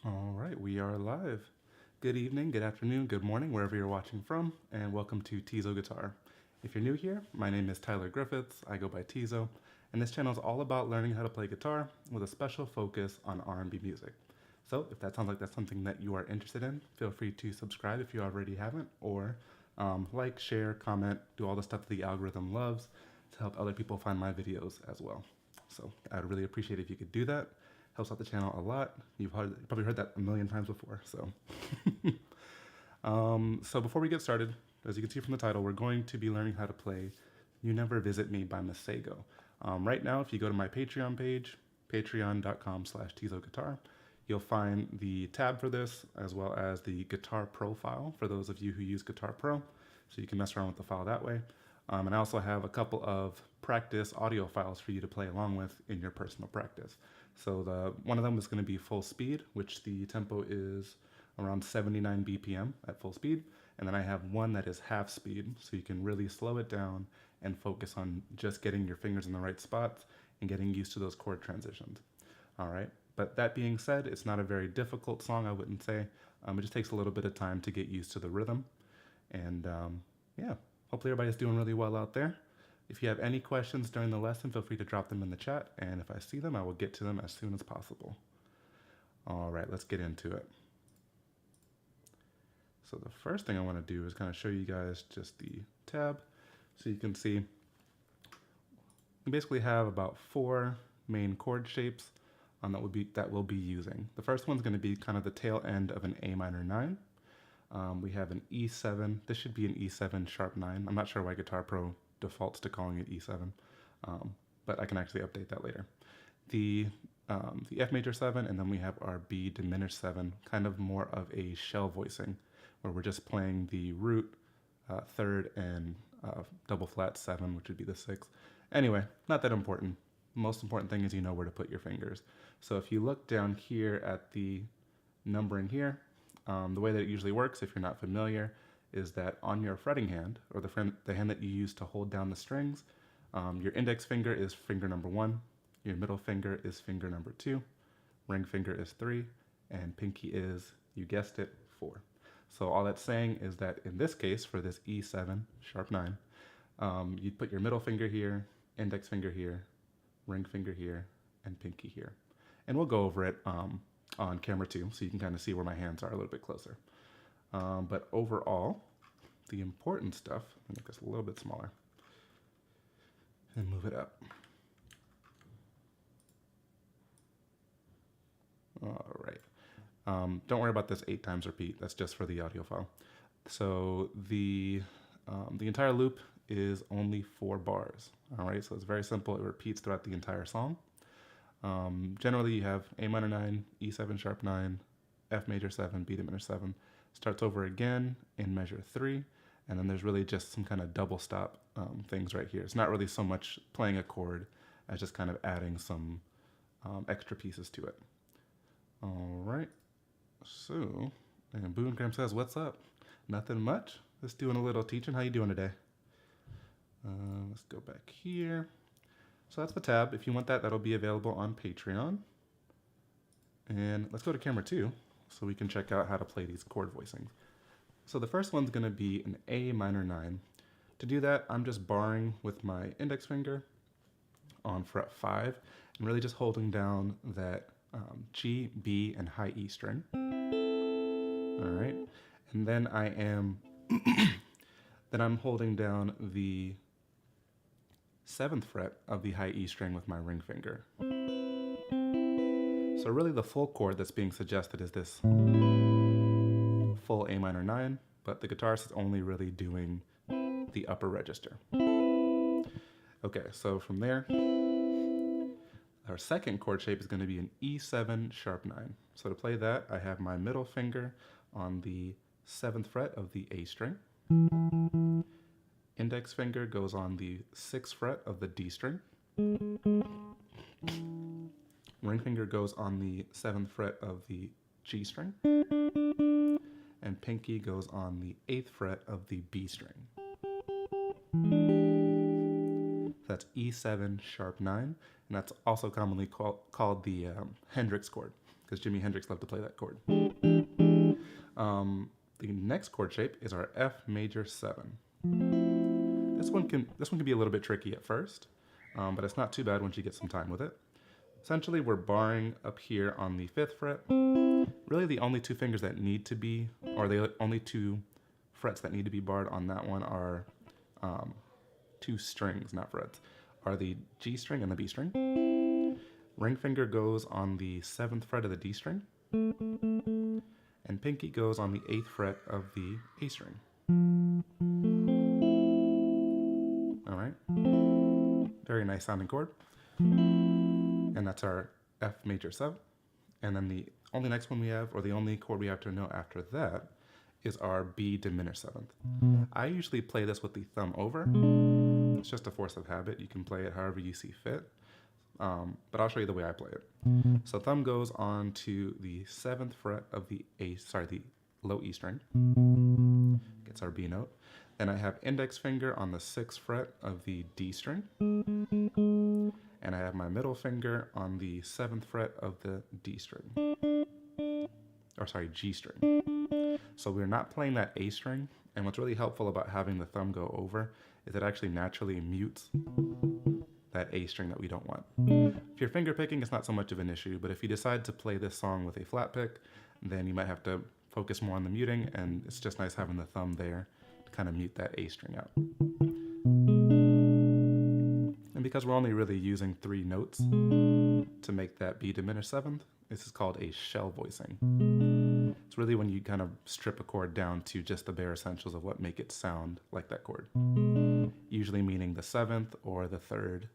All right, we are live. Good evening, good afternoon, good morning, wherever you're watching from, and welcome to tizoguitar. If you're new here, my name is Tyler Griffiths. I go by Tizo, and this channel is all about learning how to play guitar with a special focus on R&B music. So if that sounds like that's something that you are interested in, feel free to subscribe if you already haven't, or like, share, comment, do all the stuff that the algorithm loves to help other people find my videos as well. So I'd really appreciate it if you could do that. Helps out the channel a lot. You've probably heard that a million times before. So before we get started, as you can see from the title, we're going to be learning how to play "You Never Visit Me" by Masego. Right now, if you go to my Patreon page, patreon.com/tizoguitar, you'll find the tab for this, as well as the Guitar Pro file for those of you who use Guitar Pro, so you can mess around with the file that way. And I also have a couple of practice audio files for you to play along with in your personal practice. So one of them is going to be full speed, which the tempo is around 79 BPM at full speed. And then I have one that is half speed, so you can really slow it down and focus on just getting your fingers in the right spots and getting used to those chord transitions. All right. But that being said, it's not a very difficult song, I wouldn't say. It just takes a little bit of time to get used to the rhythm. And yeah, hopefully everybody's doing really well out there. If you have any questions during the lesson, feel free to drop them in the chat, and if I see them, I will get to them as soon as possible. All right, let's get into it. So the first thing I want to do is kind of show you guys just the tab. So you can see we basically have about 4 main chord shapes that we'll be using. The first one's going to be kind of the tail end of an A minor 9. We have an E7. This should be an E7 sharp 9. I'm not sure why Guitar Pro defaults to calling it E7, but I can actually update that later. The F major 7, and then we have our B diminished 7, kind of more of a shell voicing, where we're just playing the root, third, and double flat 7, which would be the 6th. Anyway, not that important. Most important thing is you know where to put your fingers. So if you look down here at the numbering here, the way that it usually works, if you're not familiar, is that on your fretting hand, or the hand that you use to hold down the strings, your index finger is finger number 1, your middle finger is finger number 2, ring finger is 3, and pinky is, you guessed it, 4. So all that's saying is that in this case, for this E7 sharp 9, you'd put your middle finger here, index finger here, ring finger here, and pinky here. And we'll go over it on camera too, so you can kind of see where my hands are a little bit closer. But overall, the important stuff, let me make this a little bit smaller and move it up. All right. Don't worry about this 8 times repeat. That's just for the audio file. So the entire loop is only 4 bars. All right, so it's very simple. It repeats throughout the entire song. Generally, you have A minor 9, E7 sharp 9, F major 7, B diminished 7. Starts over again in measure 3, and then there's really just some kind of double stop things right here. It's not really so much playing a chord as just kind of adding some extra pieces to it. All right, so, and Boone Graham says, what's up? Nothing much. Just doing a little teaching. How you doing today? Let's go back here. So that's the tab. If you want that, that'll be available on Patreon. And let's go to camera 2 so we can check out how to play these chord voicings. So the first one's going to be an A minor 9. To do that, I'm just barring with my index finger on fret 5 and really just holding down that G, B, and high E string. All right, and then I'm holding down the 7th fret of the high E string with my ring finger. So really the full chord that's being suggested is this full A minor 9, but the guitarist is only really doing the upper register. Okay, so from there, our second chord shape is going to be an E7 sharp 9. So to play that, I have my middle finger on the 7th fret of the A string. Index finger goes on the 6th fret of the D string. Ring finger goes on the 7th fret of the G string. And pinky goes on the 8th fret of the B string. That's E7 sharp 9, and that's also commonly called the Hendrix chord. because Jimi Hendrix loved to play that chord. The next chord shape is our F major 7. This one can be a little bit tricky at first, but it's not too bad once you get some time with it. Essentially, we're barring up here on the 5th fret. Really, the only two fingers that need to be, or the only two frets that need to be barred on that one are two strings, not frets, are the G string and the B string. Ring finger goes on the 7th fret of the D string, and pinky goes on the 8th fret of the A string. All right, very nice sounding chord. And that's our F major 7. And then the only next one we have, or the only chord we have to know after that, is our B diminished 7th. I usually play this with the thumb over. It's just a force of habit. You can play it however you see fit. But I'll show you the way I play it. So thumb goes on to the 7th fret of the the low E string. Gets our B note. Then I have index finger on the 6th fret of the D string. And I have my middle finger on the 7th fret of the G string. So we're not playing that A string, and what's really helpful about having the thumb go over is it actually naturally mutes that A string that we don't want. If you're finger picking, it's not so much of an issue, but if you decide to play this song with a flat pick, then you might have to focus more on the muting, and it's just nice having the thumb there to kind of mute that A string out. And because we're only really using 3 notes to make that B diminished 7th, this is called a shell voicing. It's really when you kind of strip a chord down to just the bare essentials of what make it sound like that chord. Usually meaning the 7th or the 3rd.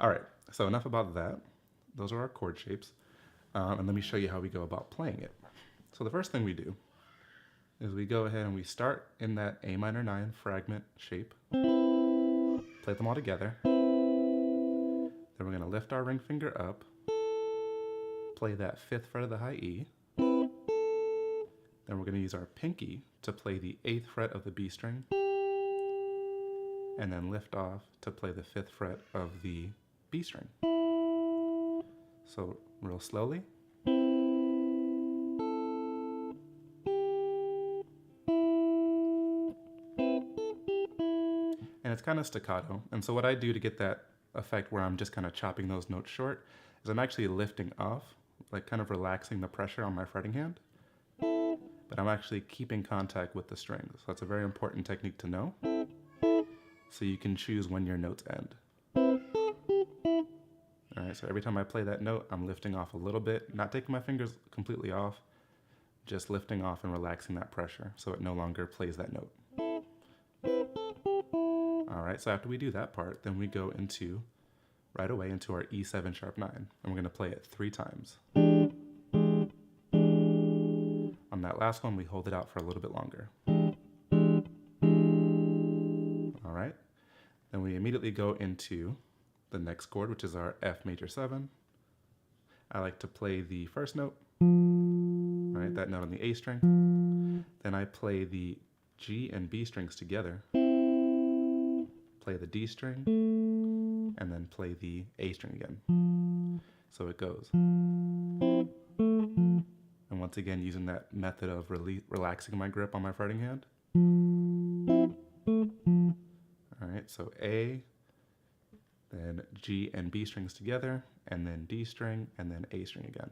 All right, so enough about that. Those are our chord shapes. And let me show you how we go about playing it. So the first thing we do is we go ahead and we start in that A minor 9 fragment shape. Play them all together. Then we're going to lift our ring finger up, play that 5th fret of the high E. Then we're going to use our pinky to play the 8th fret of the B string, and then lift off to play the 5th fret of the B string. So real slowly. And it's kind of staccato. And so what I do to get that effect where I'm just kind of chopping those notes short is I'm actually lifting off, like kind of relaxing the pressure on my fretting hand, but I'm actually keeping contact with the strings. So that's a very important technique to know, so you can choose when your notes end. All right, so every time I play that note, I'm lifting off a little bit, not taking my fingers completely off, just lifting off and relaxing that pressure so it no longer plays that note. All right, so after we do that part, then we go into, right away, into our E7 sharp 9, and we're going to play it 3 times. On that last one, we hold it out for a little bit longer. All right, then we immediately go into the next chord, which is our F major 7. I like to play the first note, right, that note on the A string. Then I play the G and B strings together, play the D string, and then play the A string again. So it goes. And once again, using that method of relaxing my grip on my fretting hand. All right, so A, then G and B strings together, and then D string, and then A string again.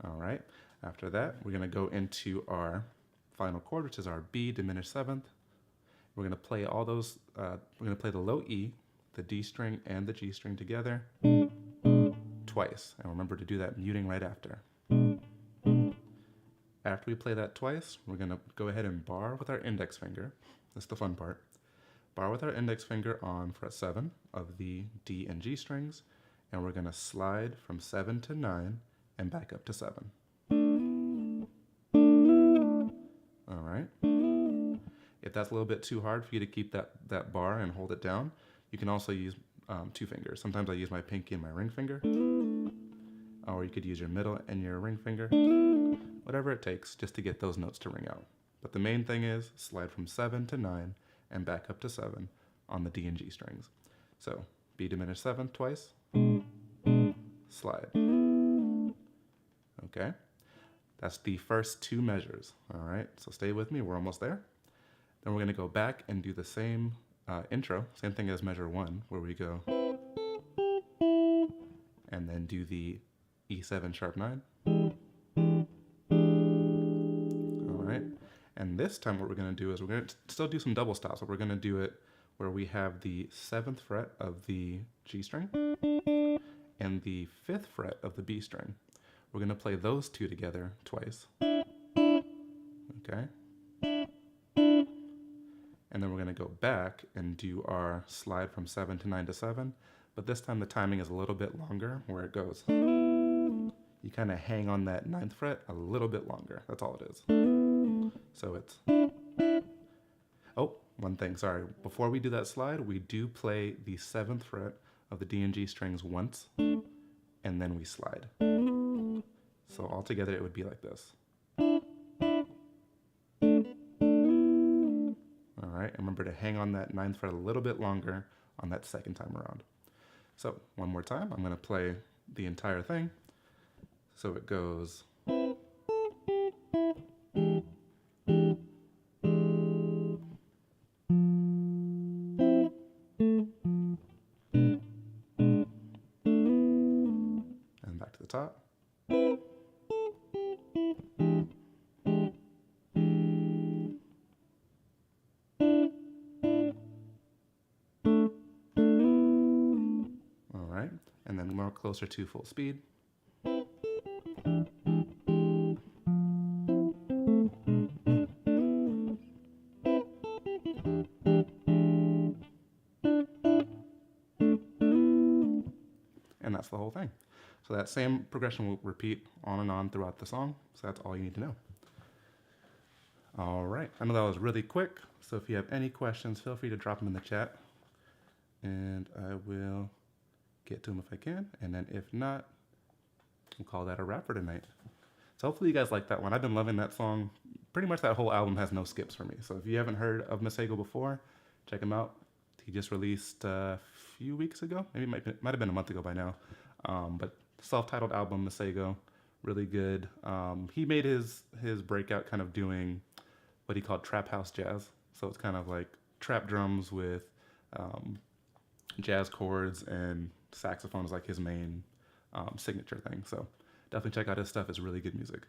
All right, after that, we're gonna go into our final chord, which is our B diminished 7th. We're going to play all those, we're going to play the low E, the D string, and the G string together twice. And remember to do that muting right after. After we play that twice, we're going to go ahead and bar with our index finger. That's the fun part. Bar with our index finger on fret 7 of the D and G strings, and we're going to slide from 7 to 9 and back up to 7. All right. If that's a little bit too hard for you to keep that bar and hold it down, you can also use 2 fingers. Sometimes I use my pinky and my ring finger, or you could use your middle and your ring finger, whatever it takes just to get those notes to ring out. But the main thing is slide from 7 to 9 and back up to 7 on the D and G strings. So B diminished 7th twice, slide. Okay, that's the first two measures. All right, so stay with me, we're almost there. Then we're gonna go back and do the same intro, same thing as measure 1, where we go and then do the E7 sharp 9. All right, and this time what we're gonna do is we're gonna still do some double stops, but we're gonna do it where we have the 7th fret of the G string and the 5th fret of the B string. We're gonna play those two together twice. Okay. And then we're gonna go back and do our slide from 7 to 9 to 7, but this time the timing is a little bit longer where it goes. You kind of hang on that 9th fret a little bit longer, that's all it is. So it's, oh, one thing, sorry. Before we do that slide, we do play the 7th fret of the D and G strings once, and then we slide. So altogether it would be like this. All right, remember to hang on that 9th fret a little bit longer on that second time around. So one more time, I'm gonna play the entire thing. So it goes. And back to the top. All right, and then more closer to full speed. And that's the whole thing. So that same progression will repeat on and on throughout the song. So that's all you need to know. All right, I know that was really quick. So if you have any questions, feel free to drop them in the chat and I will get to them if I can. And then if not, we'll call that a wrap for tonight. So hopefully you guys like that one. I've been loving that song. Pretty much that whole album has no skips for me. So if you haven't heard of Masego before, check him out. He just released a few weeks ago. Maybe it might have been a month ago by now. But self-titled album, Masego, really good. He made his breakout kind of doing what he called trap house jazz. So it's kind of like trap drums with jazz chords, and saxophone is like his main signature thing. So definitely check out his stuff. It's really good music.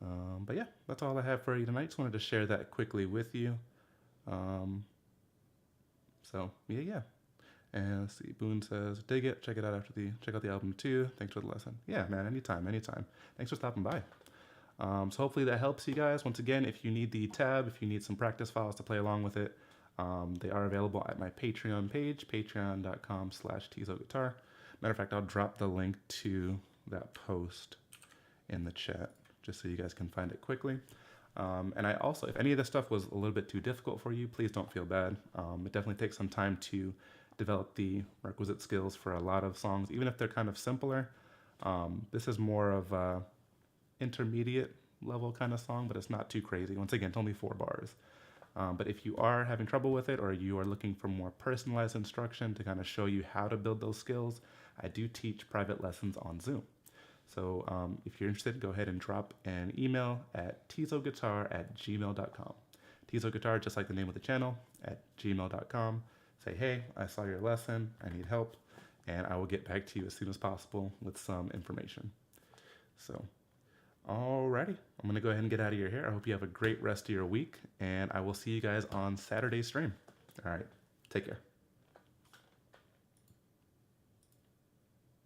But yeah, that's all I have for you tonight. Just wanted to share that quickly with you. So yeah. And let's see, Boone says, dig it, check it out check out the album too. Thanks for the lesson. Yeah, man, anytime. Thanks for stopping by. So hopefully that helps you guys. Once again, if you need the tab, if you need some practice files to play along with it, they are available at my Patreon page, patreon.com/tizoguitar. Matter of fact, I'll drop the link to that post in the chat just so you guys can find it quickly. And I also, if any of this stuff was a little bit too difficult for you, please don't feel bad. It definitely takes some time to develop the requisite skills for a lot of songs, even if they're kind of simpler. This is more of a intermediate level kind of song, but it's not too crazy. Once again, it's only 4 bars. But if you are having trouble with it, or you are looking for more personalized instruction to kind of show you how to build those skills, I do teach private lessons on Zoom. So if you're interested, go ahead and drop an email at tizoguitar@gmail.com. Tizoguitar, just like the name of the channel, at gmail.com. Say, hey, I saw your lesson, I need help, and I will get back to you as soon as possible with some information. So, alrighty, I'm gonna go ahead and get out of your hair. I hope you have a great rest of your week, and I will see you guys on Saturday's stream. All right, take care.